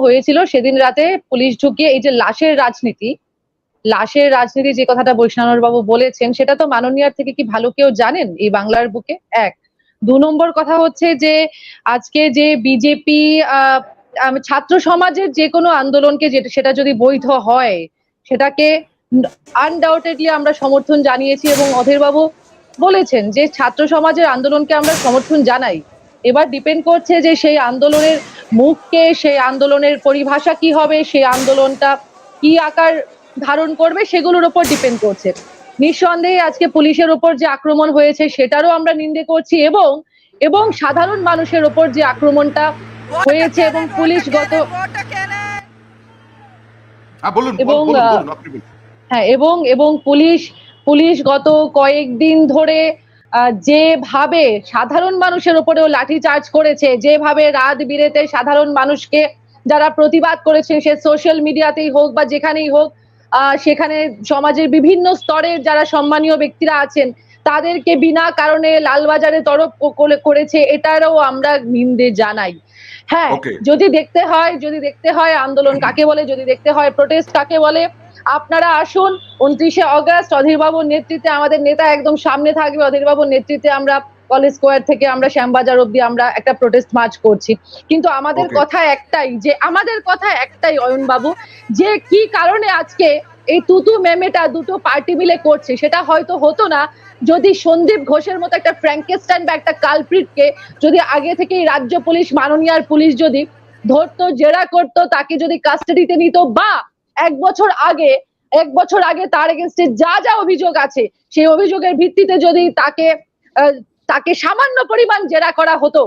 হয়েছিল সেদিন রাতে পুলিশ ঢুকিয়ে এই যে লাশের রাজনীতি যে কথাটা বৈষ্ণব বাবু বলেছেন, সেটা তো মাননীয়ার থেকে কি ভালো কেউ জানেন এই বাংলার বুকে? এক। ২ নম্বর কথা হচ্ছে যে আজকে যে বিজেপি ছাত্র সমাজের যে কোনো আন্দোলনকে সেটা যদি বৈধ হয় সেটাকে আনডাউটেডলি আমরা সমর্থন জানিয়েছি, এবং অধীর বাবু বলেছেন যে ছাত্র সমাজের আন্দোলনকে আমরা সমর্থন জানাই। এবার ডিপেন্ড করছে যে সেই আন্দোলনের মুখকে, সেই আন্দোলনের পরিভাষা কি হবে, সেই আন্দোলনটা কি আকার ধারণ করবে, সেগুলোর উপর ডিপেন্ড করছে। নিঃসন্দেহে আজকে পুলিশের উপর যে আক্রমণ হয়েছে সেটারও আমরা নিন্দে করছি, এবং সাধারণ মানুষের উপর যে আক্রমণটা হয়েছে এবং পুলিশ গত এবং পুলিশ গত কয়েকদিন ধরে যেভাবে সাধারণ মানুষের উপরেও লাঠিচার্জ করেছে, যেভাবে রাত বিরেতে সাধারণ মানুষকে যারা প্রতিবাদ করেছেন, সে সোশ্যাল মিডিয়াতেই হোক বা যেখানেই হোক, সেখানে সমাজের বিভিন্ন স্তরের যারা সম্মানীয় ব্যক্তিরা আছেন তাদেরকে বিনা কারণে লালবাজারে তরফ করেছে, এটারও আমরা নিন্দে জানাই। হ্যাঁ, যদি দেখতে হয় আন্দোলন কাকে বলে, যদি দেখতে হয় প্রোটেস্ট কাকে বলে, আপনারা আসুন 29শে অগস্ট অধীর বাবুর নেতৃত্বে, আমাদের নেতা একদম সামনে থাকবে, অধীর বাবুর নেতৃত্বে আমরা কলেজ স্কোয়ার থেকে আমরা শ্যামবাজার অব্দি আমরা একটা প্রোটেস্ট মার্চ করছি। কিন্তু আমাদের কথা একটাই অয়ন বাবু, যে কি কারণে আজকে এই তুতু মেমেটা দুটো পার্টি মিলে করছে, সেটা হয়তো হতো না যদি সন্দীপ ঘোষের মতো একটা ফ্র্যাঙ্কেস্টাইন বা একটা কালপ্রিটকে যদি আগে থেকেই রাজ্য পুলিশ, মাননীয়ার পুলিশ যদি ধরতো, জেরা করতো, তাকে যদি কাস্টাডিতে নিত, বা এক বছর আগে তার এগেইনস্টে যা অভিযোগ আছে সেই অভিযোগের ভিত্তিতে যদি তাকে সামান্য পরিমাণ জেরা করা হতো।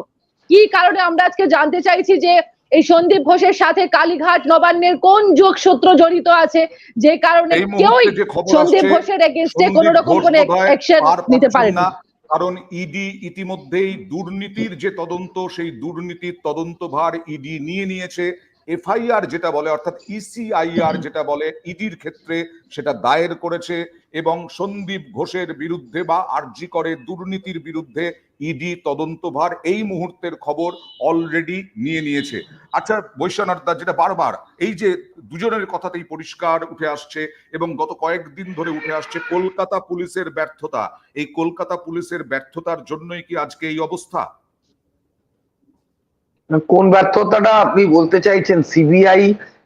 কি কারণে আমরা আজকে জানতে চাইছি যে এই সন্দীপ ঘোষের সাথে কালীঘাট নবান্নের কোন যোগসূত্র জড়িত আছে, যে কারণে কেউই সন্দীপ ঘোষের এগেইনস্টে কোন রকম কোন অ্যাকশন নিতে পারে না। কারণ ইডি ইতিমধ্যেই দুর্নীতির যে তদন্ত, সেই দুর্নীতির তদন্তভার ইডি নিয়ে নিয়েছে। এফআইআর যেটা বলে, অর্থাৎ ইসিআইআর যেটা বলে, ইডির ক্ষেত্রে সেটা দায়ের করেছে, এবং সন্দীপ ঘোষের বিরুদ্ধে বা আরজি করে দুর্নীতির বিরুদ্ধে ইডি তদন্তভার এই মুহূর্তের খবর অলরেডি নিয়ে নিয়েছে। আচ্ছা বৈশ্বনাথ দা, যেটা বারবার এই যে দুজনের কথাতেই পরিষ্কার উঠে আসছে এবং গত কয়েকদিন ধরে উঠে আসছে, কলকাতা পুলিশের ব্যর্থতা। এই কলকাতা পুলিশের ব্যর্থতার জন্যই কি আজকে এই অবস্থা? কোন ব্যর্থতাটা আপনি বলতে চাইছেন? সিবিআই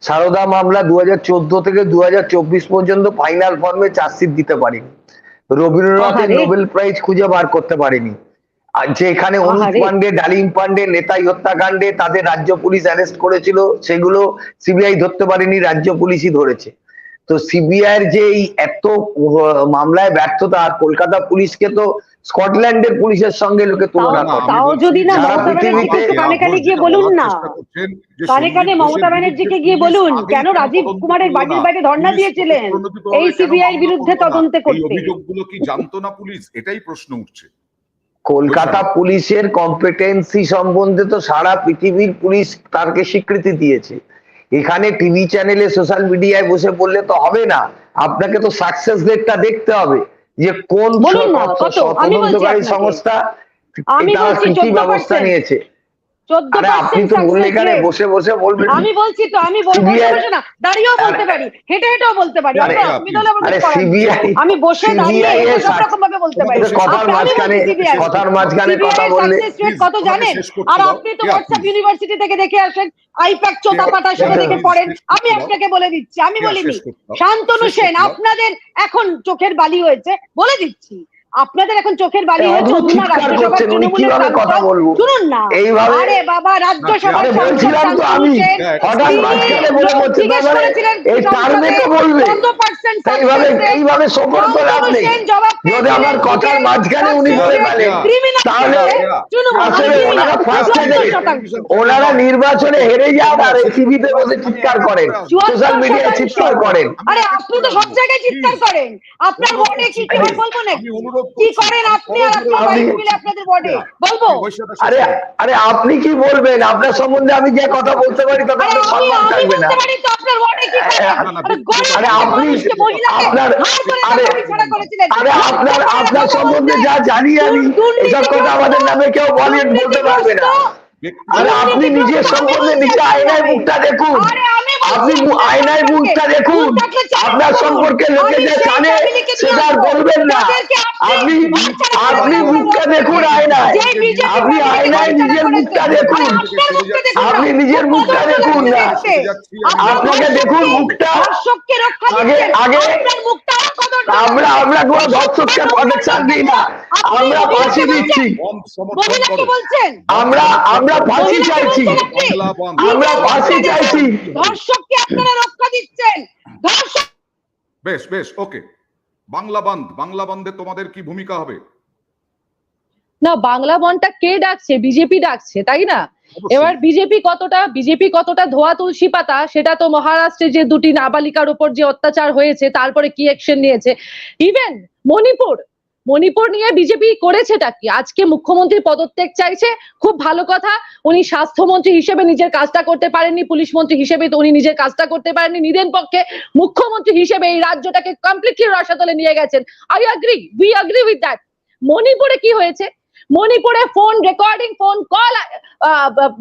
সারদা মামলা 2014 থেকে 2024 পর্যন্ত ফাইনাল ফর্মে চার্জশিট দিতে পারেনি। রবীন্দ্রনাথের নোবেল প্রাইজ খুঁজে বার করতে পারেনি। আর যেখানে অনুপ পান্ডে, ডালিম পান্ডে নেতাই হত্যাকাণ্ডে তাদের রাজ্য পুলিশ অ্যারেস্ট করেছিল, সেগুলো সিবিআই ধরতে পারেনি, রাজ্য পুলিশই ধরেছে। তো সিবিআই এর যে এই এত মামলায় ব্যর্থতা, আর কলকাতা পুলিশকে তো স্কটল্যান্ডের পুলিশের সঙ্গে লোকে তুলনা করে। তাও যদি না মমতা ব্যানার্জিকে কানে কানে গিয়ে বলুন না, কানে কানে মমতা ব্যানার্জিকে গিয়ে বলুন কেন রাজীব কুমারের বাড়ির বাইরে ধর্ণা দিয়েছিলেন এই সিবিআই বিরুদ্ধে তদন্ত করতে। অভিযোগগুলো কি জানতো না পুলিশ? এটাই প্রশ্ন উঠছে। কলকাতা পুলিশের কম্পিটেন্সি সম্বন্ধে তো সারা পৃথিবীর পুলিশ তারকে স্বীকৃতি দিয়েছে। এখানে টিভি চ্যানেলে, সোশ্যাল মিডিয়ায় বসে বললে তো হবে না, আপনাকে তো সাকসেস রেটটা দেখতে হবে যে কোন তদন্তকারী সংস্থা কি ব্যবস্থা নিয়েছে। আপনি তো বললে এখানে বসে বসে বলবেন। আমি বলছি তো, আমি বসে না, দাঁড়িয়েও বলতে পারি, হেঁটে হেঁটেও বলতে পারি, আমি বসে দাঁড়িয়ে সব রকম ভাবে বলতে পারি। কথার মাঝখানে কথা বললে কত জানেন? আর আপনি তো হোয়াটসঅ্যাপ ইউনিভার্সিটি থেকে দেখে আসেন, আইপ্যাক চোদাপাটা সেটা দেখে পড়েন। আমি আপনাকে বলে দিচ্ছি, আমি বলিনি। শান্তনু সেন, আপনাদের এখন চোখের বালি হয়েছে, বলে দিচ্ছি, আপনাদের এখন চোখের বালি হয়েছে। শুনুন না, আরে বাবা, রাজ্যসভার আমার কথার মাঝখানে উনি বলে ফেলেন, তাহলে ওনারা নির্বাচনে হেরে যান আর টিভিতে বসে চিৎকার করেন, সোশ্যাল মিডিয়ায় চিৎকার করেন। আরে আপনি তো সব জায়গায় চিৎকার করেন, আপনার ওয়ার্ডে কি বলবো নাকি? কি করেন আপনি আর আপনার ওয়াইফ মিলে আপনাদের ওয়ার্ডে? বলবো? আরে আপনি কি বলবেন? আপনার সম্বন্ধে আমি যে কথা বলতে পারি তাতে আপনার সম্মান থাকবে না। আপনার ওয়ার্ডে কি আরে আপনি আপনার সম্বন্ধে যা জানি আমি, এসব কথা আমাদের নামে কেউ বলতে পারবে না। আরে আপনি নিজের সম্বন্ধে নিজে আয়নায় মুখটা দেখুন, আপনি আয়নায় মুখটা দেখুন, আপনার সম্পর্কে লোকে যা জানে সেটা আর বলবেন না। আপনি মুখটা দেখুন আয়নায়, আপনি আয়নায় নিজের মুখটা দেখুন, আপনি নিজের মুখটা দেখুন না, আপনাকে দেখুন মুখটা আগে। আমরা কোনো দর্শককে প্রোটেকশন দিই না, আমরা ফাঁসি দিচ্ছি, আমরা ফাঁসি চাইছি, আমরা ফাঁসি চাইছি। ধর্ষককে আপনারা রক্ষা দিচ্ছেন। বেশ বেশ, ওকে। বাংলা বন্ধে তোমাদের কি ভূমিকা হবে? না, বাংলা বনটা কে ডাকছে? বিজেপি ডাকছে, তাই না? এবার বিজেপি কতটা ধোয়া তুলসী পাতা সেটা তো মহারাষ্ট্রে যে দুটি নাবালিকার উপর যে অত্যাচার হয়েছে তারপরে কি অ্যাকশন নিয়েছে, ইভেন মণিপুর নিয়ে বিজেপি করেছেটা কি? আজকে মুখ্যমন্ত্রী পদত্যাগ চাইছে, খুব ভালো কথা। উনি স্বাস্থ্যমন্ত্রী হিসেবে নিজের কাজটা করতে পারেননি, পুলিশ মন্ত্রী হিসেবে তো উনি নিজের কাজটা করতে পারেননি, নিদেন পক্ষে মুখ্যমন্ত্রী হিসেবে এই রাজ্যটাকে কমপ্লিটলি রসাতলে নিয়ে গেছেন। We agree with that. মণিপুরে কি হয়েছে? মণিপুরে ফোন রেকর্ডিং, ফোন কল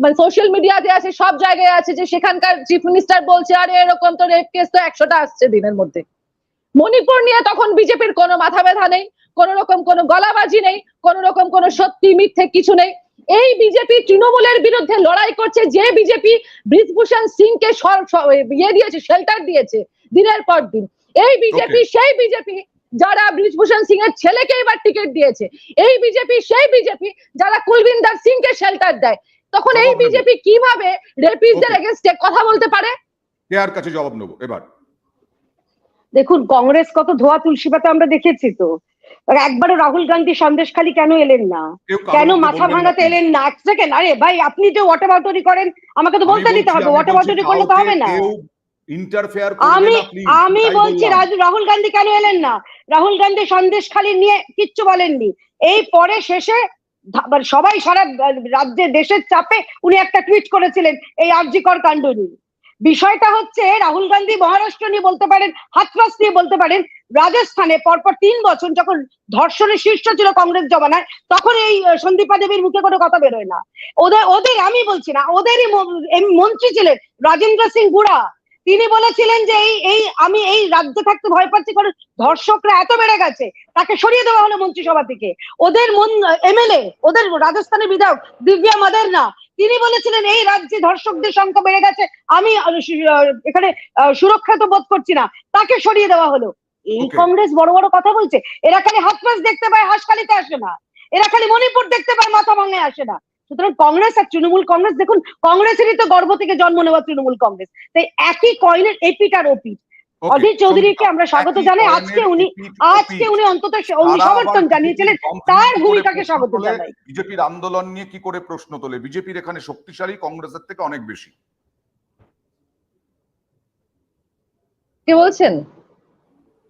মানে সোশ্যাল মিডিয়াতে আছে, সব জায়গায় আছে, যে সেখানকার চিফ মিনিস্টার বলছে আরে এরকম তো রেপ কেস তো 100টা আসছে দিনের মধ্যে। মণিপুর নিয়ে তখন বিজেপির কোনো মাথা ব্যথা নেই, কোন রকম কোনো গলাবাজি নেই, কোন রকম কোনো সত্যি মিথ্যে কিছু নেই। এই বিজেপি তৃণমূলের বিরুদ্ধে লড়াই করছে, যে বিজেপি বৃজভূষণ সিংকে দিয়েছে, শেল্টার দিয়েছে দিনের পর দিন। এই বিজেপি সেই বিজেপি যারা বৃজভূষণ সিং এর ছেলেকে এবার টিকিট দিয়েছে, এই বিজেপি সেই বিজেপি যারা কুলবিন্দর সিংকে শেল্টার দেয়। তখন এই বিজেপি কিভাবে রেপিস্টদের এগেইনস্টে কথা বলতে পারে? কেয়ার কাছে জবাব নেব এবার। দেখুন, কংগ্রেস কত ধোয়া তুলসী পাতা আমরা দেখেছি তো। একবারও রাহুল গান্ধী সন্দেশখালী কেন এলেন না? কেন মাথা ভাঙাতে এলেন না? এক সেকেন্ড, আরে ভাই, আপনি যে ওয়াটাবাউটারি করেন আমাকে তো বলতে দিতে হবে, ওয়াটাবাউটারি করলে তো হবে না। আমি বলছি রাহুল গান্ধী কেন এলেন না? রাহুল গান্ধী সন্দেশখালী নিয়ে কিচ্ছু বলেননি। এই পরে শেষে সবাই সারা রাজ্যে দেশের চাপে উনি একটা টুইট করেছিলেন এই আরজিকর কাণ্ড নিয়ে। বিষয়টা হচ্ছে রাহুল গান্ধী মহারাষ্ট্র নিয়ে বলতে পারেন, হাতরাস নিয়ে বলতে পারেন, রাজস্থানে পরপর 3 বছর যখন ধর্ষণের শীর্ষ ছিল কংগ্রেস জমানায়, তখন এই সন্দীপা দেবীর মুখে কোনো কথা বেরোয় না। ওদের আমি বলছি না, ওদেরই মন্ত্রী ছিলেন রাজেন্দ্র সিং গুড়া, তিনি বলেছিলেন যে আমি এই রাজ্যে থাকতে ভয় পাচ্ছি কারণ ধর্ষকরা এত বেড়ে গেছে, তাকে সরিয়ে দেওয়া হলো মন্ত্রিসভা থেকে। ওদের এমএলএ, ওদের রাজস্থানের বিধায়ক দিব্যা মাদারনা, তিনি বলেছিলেন এই রাজ্যে ধর্ষকদের সংখ্যা বেড়ে গেছে, আমি এখানে সুরক্ষিত বোধ করছি না, তাকে সরিয়ে দেওয়া হলো। এই কংগ্রেস বড় বড় কথা বলছে। এরা খালি হাতপাস দেখতে পায়, হাসখালিতে আসে না। এরা খালি মণিপুর দেখতে পায়, মাথা ভাঙায় আসে না। সুতরাং কংগ্রেস আর তৃণমূল কংগ্রেস, দেখুন কংগ্রেসেরই তো গর্ভ থেকে জন্ম নেওয়া তৃণমূল কংগ্রেস, তাই একই কয়েনের এপিট আর ওপিট। অধীর চৌধুরীকে আমরা স্বাগত জানাই। আজকে উনি অন্তত সমর্থন জানিয়েছিলেন, তার ভূমিকাকে স্বাগত জানাই। বিজেপির আন্দোলন নিয়ে কি করে প্রশ্ন তোলে? বিজেপির এখানে শক্তিশালী, কংগ্রেসের থেকে অনেক বেশি। কে বলছেন?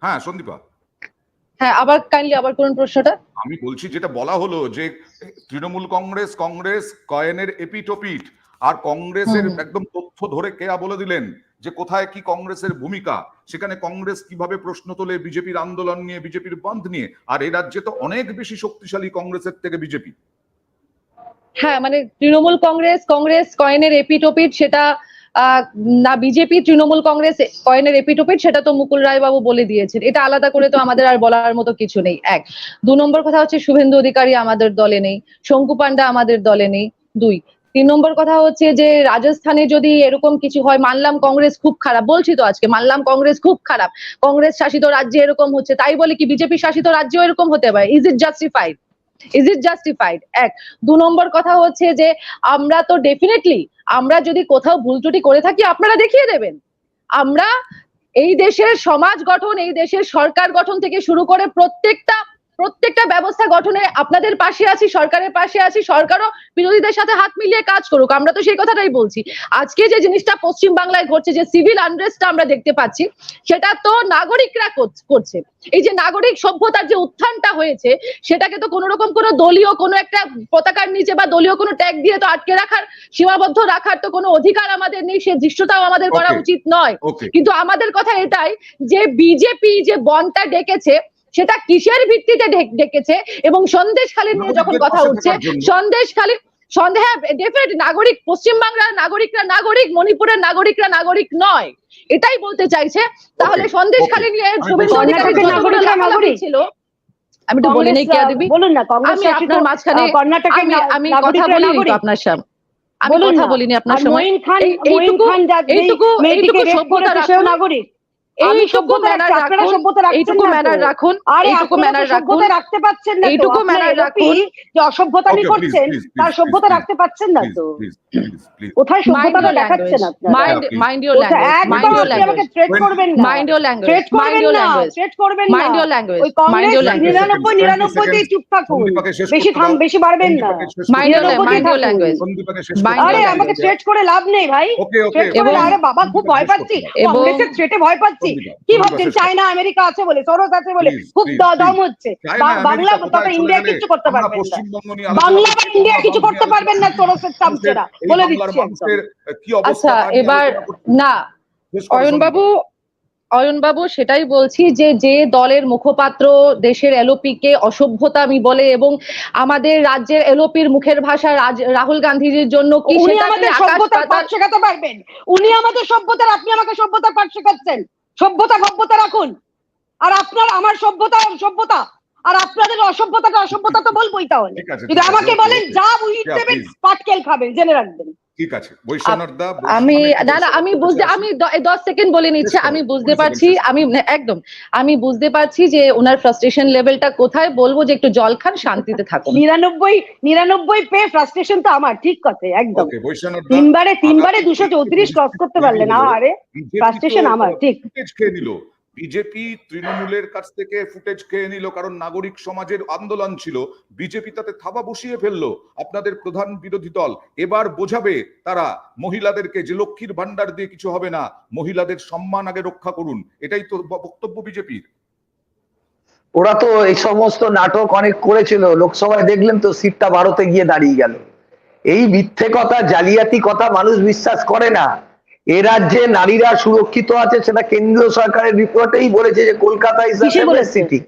হ্যাঁ সন্দীপা। হ্যাঁ, আবার কাইন্ডলি আবার কোন প্রশ্নটা? আমি বলছি যেটা বলা হলো যে তৃণমূল কংগ্রেস কয়েনের এপিটোপিট, আর কংগ্রেসের একদম তথ্য ধরে কেয়া বলে দিলেন যে কোথায় কি কংগ্রেসের ভূমিকা, সেখানে কংগ্রেস কিভাবে প্রশ্ন তোলে বিজেপির আন্দোলন নিয়ে, বিজেপির বন্ধ নিয়ে। আর এই রাজ্যে তো অনেক বেশি শক্তিশালী কংগ্রেসের থেকে বিজেপি। হ্যাঁ, মানে তৃণমূল কংগ্রেস কয়েনের এপিটোপিট, সেটা না বিজেপি তৃণমূল কংগ্রেস কয়েনের এপিটোপিট, সেটা তো মুকুল রায় বাবু বলে দিয়েছেন। এটা আলাদা করে তো আমাদের আর বলার মতো কিছু নেই। 1 2 নম্বর কথা হচ্ছে শুভেন্দু অধিকারী আমাদের দলে নেই, শঙ্কু পান্ডা আমাদের দলে নেই। 2 3 নম্বর কথা হচ্ছে যে রাজস্থানে যদি এরকম কিছু হয়, মানলাম কংগ্রেস খুব খারাপ, বলছি তো আজকে মানলাম কংগ্রেস খুব খারাপ, কংগ্রেস শাসিত রাজ্যে এরকম হচ্ছে, তাই বলে কি বিজেপি শাসিত রাজ্যেও এরকম হতে পারে? Is it justified? 1 2 নম্বর কথা হচ্ছে যে আমরা তো ডেফিনেটলি, আমরা যদি কোথাও ভুল ত্রুটি করে থাকি আপনারা দেখিয়ে দেবেন। আমরা এই দেশের সমাজ গঠন, এই দেশের সরকার গঠন থেকে শুরু করে প্রত্যেকটা ব্যবস্থা গঠনে আপনাদের পাশে আছি, সরকারের পাশে আছি। সরকারও বিরোধীদের সাথে হাত মিলিয়ে কাজ করুক, আমরা তো সেই কথাটাই বলছি। আজকে যে জিনিসটা পশ্চিম বাংলায় ঘটছে, যে সিভিল আনরেস্টটা আমরা দেখতে পাচ্ছি, সেটা তো নাগরিকরা করছে। এই যে নাগরিক সভ্যতার যে উত্থানটা হয়েছে, সেটাকে তো কোনো রকম কোনো দলীয় কোনো একটা পতাকার নিচে বা দলীয় কোনো ট্যাগ দিয়ে তো আটকে রাখার, সীমাবদ্ধ রাখার তো কোনো অধিকার আমাদের নেই, সে দৃশ্যটাও আমাদের করা উচিত নয়। কিন্তু আমাদের কথা এটাই যে বিজেপি যে বনটা ডেকেছে, সেটা কিসের ভিত্তিতে ডেকেছে? এবং সন্দেশখালী নিয়ে যখন কথা উঠছে, সন্দেহ ডেফিনেট নাগরিক, পশ্চিমবাংলার নাগরিকরা নাগরিক, মণিপুরের নাগরিকরা নাগরিক নয়, এটাই বলতে চাইছে। তাহলে সন্দেশখালী নিয়ে শুভেন্দু অধিকারী যতগুলো লাফালাফি ছিল, আমি একটু বলি নাই কেয়া দেবী, বলুন না, কংগ্রেস আমি আপনার মাঝখানে আমি কথা বলিনি তো আপনার সামনে, আমি কথা বলিনি আপনার সময়। এইটুকু সভ্যতা নাগরিক, এইটুকু ম্যানার রাখুন, এইটুকু ম্যানার রাখুন, রাখতে পারছেন না, এইটুকু ম্যানার রাখুন। যে অসভ্যতামি করছেন তার সভ্যতা রাখতে পারছেন না তো, কোথায় সভ্যতাটা দেখাচ্ছেন আপনারা? Mind your language, mind your language, আমাকে থ্রেট করবেন না, mind your language, threat mind your language, threat করবেন না, মাইন্ড ইওর ল্যাঙ্গুয়েজ, ওই কংগ্রেস 99 তেই চুপ থাকুন, বেশি বাড়বেন না, মাইন্ড ইওর ল্যাঙ্গুয়েজ। আরে আমাকে থ্রেট করে লাভ নেই ভাই, থ্রেট করে আরে বাবা খুব ভয় পাচ্ছি, কংগ্রেসের থ্রেটে ভয় পাচ্ছি। কি ভাবছেন চায়না আমেরিকা আছে বলে, সরোজ আছে বলে খুব দম হচ্ছে? বাংলা তথা ইন্ডিয়া কিছু করতে পারবেন না, বাংলা বা ইন্ডিয়া কিছু করতে পারবেন না সরোজের চামচেরা, বলে দিচ্ছি একদম। আচ্ছা এবার না অয়ন বাবু সেটাই বলছি যে যে দলের মুখপাত্র দেশের এলওপি কে অসভ্যতামি বলে এবং আমাদের রাজ্যের এলওপির মুখের ভাষা রাহুল গান্ধীজির জন্য কি উনি আমাদের সভ্যতার পাঠ শেখাতে পারবেন, উনি আমাদের সভ্যতার, আপনি আমাকে সভ্যতার পাঠ শেখাচ্ছেন। সভ্যতা রাখুন, আর আপনার আমার সভ্যতা আর আপনাদের অসভ্যতা তো বলবোই। তাহলে যদি আমাকে বলেন যা উইট দেবেন পাটকেল খাবেন, জেনে রাখবেন। ঠিক আছে বৈশ্বনাথদা, আমি 10 সেকেন্ড বলে নিচ্ছে, আমি বুঝতে পারছি, আমি বুঝতে পারছি যে ওনার ফ্রাস্ট্রেশন লেভেলটা কোথায়, বলবো যে একটু জল খান, শান্তিতে থাকুন। 99 পে ফ্রাস্ট্রেশন তো আমার, ঠিক কথা একদম। তিনবারে 234 ক্রস করতে পারলেন, আরে ফ্রাস্ট্রেশন আমার, ঠিক। খেয়ে নিল বিজেপি, তৃণমূলের কাছ থেকে ফুটেজ খেয়ে নিল, কারণ নাগরিক সমাজের আন্দোলন ছিল, বিজেপি তাতে থাবা বসিয়ে ফেললো। আপনাদের প্রধান বিরোধী দল এবার বোঝাবে তারা মহিলাদেরকে যে লক্ষ্মীর ভান্ডার দিয়ে কিছু হবে না, মহিলাদের সম্মান আগে রক্ষা করুন, এটাই তো বক্তব্য বিজেপির। ওরা তো এই সমস্ত নাটক অনেক করেছিল, লোকসভায় দেখলেন তো সিটটা 12তে গিয়ে দাঁড়িয়ে গেল। এই মিথ্যে কথা, জালিয়াতি কথা মানুষ বিশ্বাস করে না। এ রাজ্যে নারীরা সুরক্ষিত আছে, সেটা কেন্দ্রীয় সরকারের রিপোর্টেই বলেছে যে Kolkata is a safe city.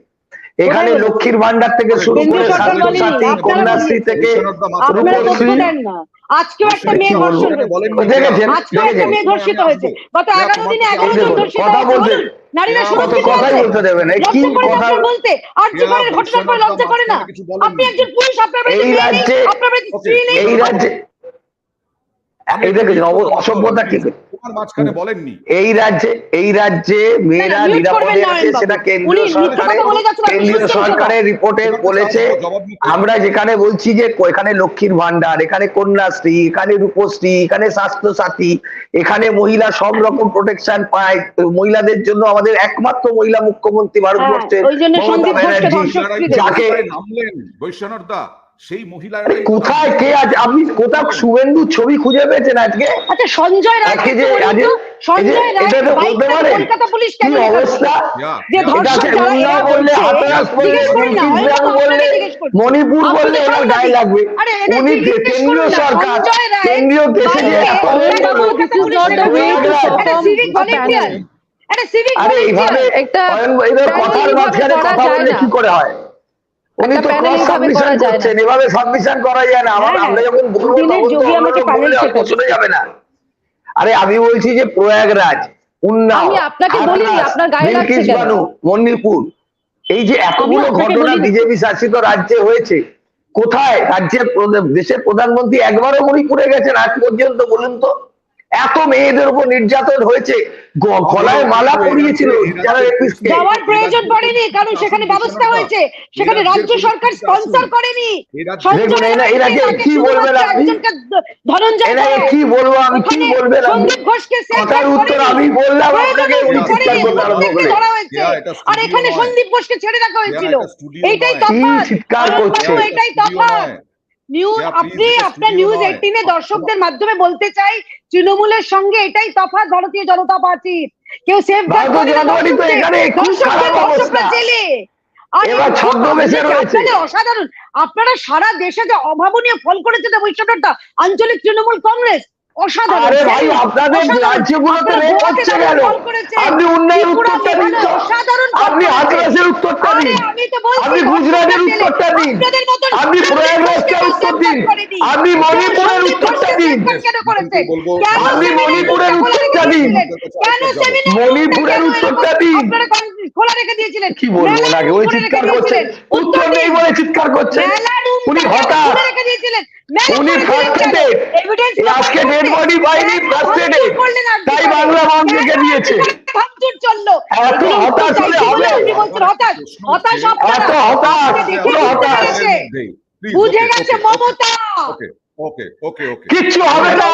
এখানে লক্ষ্মীর ভান্ডার থেকে শুরু করে ছাত্রছাত্রী, কন্যাশ্রী থেকে রূপশ্রী, আজকেও একটা মেয়ে ধর্ষিত হয়েছে, গত 11 দিনে 11 জন ধর্ষিত হয়েছে। নারীরা সুরক্ষিত কথাই বলতে দেবে না, কি কথা বলতে, আর জীবনের ঘটনার পর লজ্জা করে না? আপনি একজন পুলিশ, আপনার এই রাজ্যে এই দেখেছেন অসভ্যতা কি এই রাজ্যে মেয়েরা নিরাপদে আছে, সেটা কেন্দ্রীয় সরকারের রিপোর্টে বলেছে। আমরা যেখানে বলছি যে এখানে লক্ষ্মীর ভান্ডার, এখানে কন্যাশ্রী, এখানে রূপশ্রী, এখানে স্বাস্থ্য সাথী, এখানে মহিলা সব রকম প্রোটেকশন পায়, মহিলাদের জন্য আমাদের একমাত্র মহিলা মুখ্যমন্ত্রী ভারতবর্ষের মমতা ব্যানার্জি, যাকে বৈশ্বনাথদা সেই মহিলা কোথায় কে আছে, আপনি কোথাও শুভেন্দু ছবি খুঁজে পেয়েছেন আজকে? আচ্ছা সঞ্জয় রায়, কলকাতা পুলিশ কেন অবস্থা, যে ধর্ষণ বললে মণিপুর বললে এবার গায়ে লাগবে। উনি কেন্দ্রীয় সরকার, কেন্দ্রীয় দেশে এইভাবে কথার মাঝখানে কথা বললে কি করে হয়? উনি তো ক্রস সাবমিশন করছেন, এভাবে সাবমিশন করা যায় না। আমরা যখন বলবো তখন শুনে যাবে না। আরে আমি বলছি যে প্রয়াগরাজ, উন্নাও, মণিপুর, এই যে এতগুলো ঘটনা বিজেপি শাসিত রাজ্যে হয়েছে, কোথায় রাজ্যের দেশের প্রধানমন্ত্রী একবারও মণিপুরে গেছেন আজ পর্যন্ত? বলুন তো, এত মেয়েদের উপর নির্যাতন হয়েছে, গলায় মালা পরিয়েছিল, যাওয়ার প্রয়োজন পড়েনি, কারণ সেখানে ব্যবস্থা হয়েছে, সেখানে রাজ্য সরকার স্পন্সর করেনি। কি বলবেন আপনি? কি বলবো আমি, কি বলবেন আপনি? কথার উত্তর আমি বললাম আপনাকে, উনি চিৎকার করতে আরম্ভ করে। আর এখানে সন্দীপ ঘোষকে ছেড়ে রাখা হয়েছিল, এইটাই তফাৎ, চিৎকার করছে, এটাই তফাৎ। আপনি আপনার নিউজ 18 দর্শকদের মাধ্যমে বলতে চাই, তৃণমূলের সঙ্গে এটাই তফাৎ ভারতীয় জনতা পার্টির। কেউ সেফগার্ড করে না, অসাধারণ। আপনারা সারা দেশে যে অভাবনীয় ফল করেছে বৈষম্যটা, আঞ্চলিক তৃণমূল কংগ্রেস, অসাধারণ। আরে ভাই আপনাদের রাজ্যগুলোতে রেট হচ্ছে কেন? আপনি উন্নয়নের উত্তরটা দিন তো। আপনি হাতরাসের উত্তরটা দিন, আপনি গুজরাটের উত্তরটা দিন, আপনি প্রয়াগরাজটার উত্তর দিন, আপনি মণিপুরের উত্তরটা দিন, আপনি মণিপুরের উত্তরটা দিন, মণিপুরের উত্তরটা দিন। খোলা রেখে দিয়েছিলেন, কি বলবো ওনাকে, ওই চিৎকার করছেন, উত্তর নেই বলে চিৎকার করছেন। উনি হঠাৎ, উনি ফ্রাস্ট্রেটেড, আজকে ডেড বডি পাইনি, ফ্রাস্ট্রেটেড, তাই বাংলা বন্ধ রেখে দিয়েছে। এত হতাশ হলে হবে? এত হতাশ, পুরো হতাশ। বুঝে গেছে মমতা, কিচ্ছু হবে না,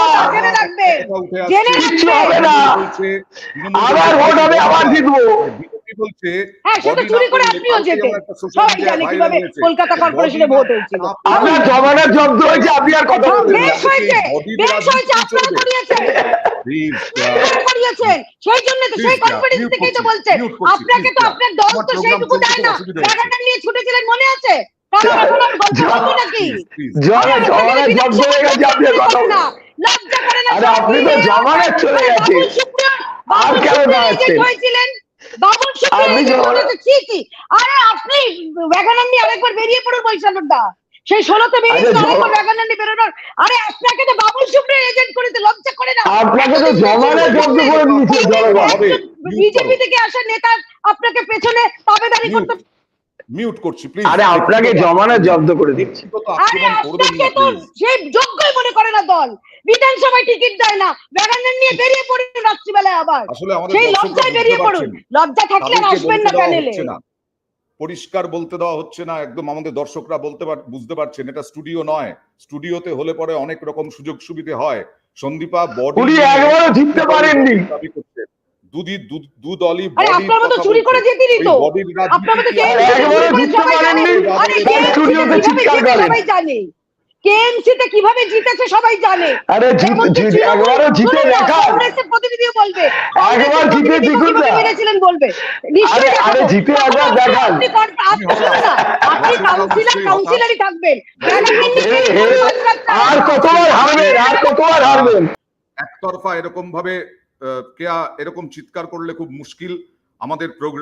কিচ্ছু হবে না, আবার ভোট হবে, আবার জিতবো। হ্যাঁ সেটা চুরি করে আপনিও যেতেন, সবাই জানে কিভাবে কলকাতা কর্পোরেশনে ভোট হয়েছিল। আপনার জমানার জব্দ হয়েছে, আপনি আর কথা বলবেন না। বেশ হয়েছে, বেশ হয়েছে, আপনারা করিয়েছেন, করিয়েছেন, সেই জন্য তো সেই কনফিডেন্স থেকেই তো বলছেন। আপনাকে তো আপনার দল তো সেইটুকু দেয় না, ব্যানার নিয়ে ছুটেছিলেন মনে আছে? জমানার জব্দ হয়ে গেছে, আপনি কথা বলেন। লজ্জা করে না? আরে আপনি তো জমানার চলে গেছে, আর কেন দাঁড়াচ্ছেন? বাবুল আরে আপনি ব্যাগানার নিয়ে আরেকবার বেরিয়ে পড়ুন বৈশালদা, সেই 16তে বেরিয়েছিল আরেকবার ব্যাগানার নিয়ে বেরোনোর। আরে আপনাকে তো বাবুল সুপ্রিয় এজেন্ট করেছে, লজ্জা করে না? আপনাকে তো জমানা জব্দ করে দিয়েছে জনগণ। বিজেপি থেকে আসা নেতা আপনাকে পেছনে তাবেদারি করতে, মিউট করছি প্লিজ। আরে আপনাকে জমানা জব্দ করে দিচ্ছে। আরে আপনাকে তো সেই যোগ্যই মনে করে না দল, বিধানসভায় টিকিট দেয় না, ব্যাগানার নিয়ে বেরিয়ে পড়ুন রাত্রিবেলায় আবার, আসলে আমাদের সেই লজ্জায় বেরিয়ে পড়ুন। লজ্জা থাকলে আর আসবেন না প্যানেলে। পরিষ্কার বলতে দেওয়া হচ্ছে না, একদম আমাদের দর্শকরা বুঝতে পারছেন এটা স্টুডিও নয়। স্টুডিওতে হলে পরে অনেক রকম সুযোগ সুবিধা হয়। সন্দীপা বডি উনি একবারও জিততে পারেননি। দু দলই আপনারা তো চুরি করে জিতেনি তো, আপনারা তো একবারও জিততে পারেননি, স্টুডিওতে চিৎকার করেন। সবাই জানে কেএমসিতে কিভাবে জিতেছে, সবাই জানে। আরে একবারও জিতে দেখান, কংগ্রেসের প্রতিনিধিও বলবে, একবার জিতে দেখুন না, মেরেছিলেন বলবে। আরে জিতে একবার দেখান। আপনি কাউন্সিলরই থাকবেন, আর কতবার হারবেন, আর কতবার হারবেন? একতরফা এরকম ভাবে এরকম চিৎকার করলে খুব মুশকিল। আমাদের প্রোগ্রাম